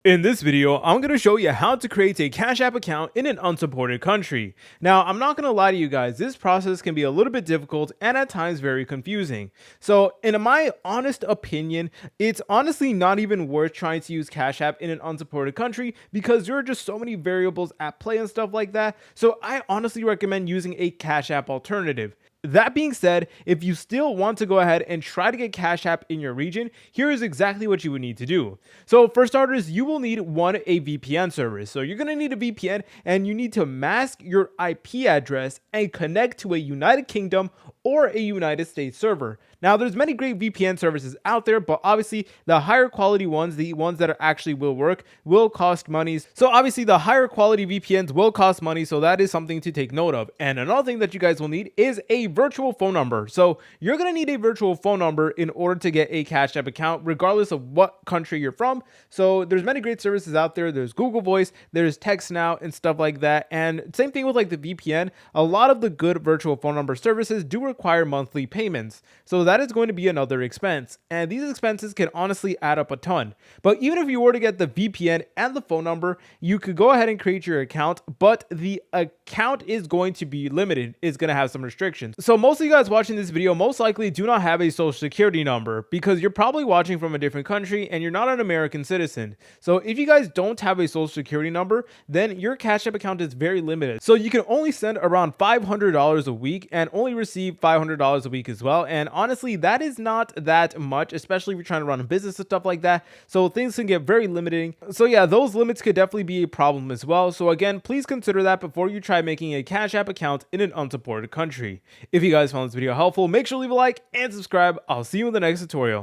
In this video, I'm going to show you how to create a Cash App account in an unsupported country. Now, I'm not going to lie to you guys, this process can be a little bit difficult and at times very confusing. So, in my honest opinion, it's honestly not even worth trying to use Cash App in an unsupported country because there are just so many variables at play and stuff like that. So, I honestly recommend using a Cash App alternative. That being said, if you still want to go ahead and try to get Cash App in your region, here is exactly what you would need to do. So for starters, you will need a VPN service. So you're going to need a VPN and you need to mask your IP address and connect to a United Kingdom or a United States server. Now, there's many great VPN services out there, but obviously the higher quality ones, the ones that actually will work, will cost money. So obviously the higher quality VPNs will cost money, so that is something to take note of. And another thing that you guys will need is a virtual phone number. So you're going to need a virtual phone number in order to get a Cash App account, regardless of what country you're from. So there's many great services out there. There's Google Voice, there's Text Now and stuff like that. And same thing with like the VPN. A lot of the good virtual phone number services do require monthly payments. So that is going to be another expense. And these expenses can honestly add up a ton. But even if you were to get the VPN and the phone number, you could go ahead and create your account, but the account is going to be limited. It's going to have some restrictions. So most of you guys watching this video most likely do not have a social security number because you're probably watching from a different country and you're not an American citizen. So if you guys don't have a social security number, then your Cash App account is very limited. So you can only send around $500 a week and only receive $500 a week as well. And honestly, that is not that much, especially if you're trying to run a business and stuff like that. So things can get very limiting. So yeah, those limits could definitely be a problem as well. So again, please consider that before you try making a Cash App account in an unsupported country. If you guys found this video helpful, make sure to leave a like and subscribe. I'll see you in the next tutorial.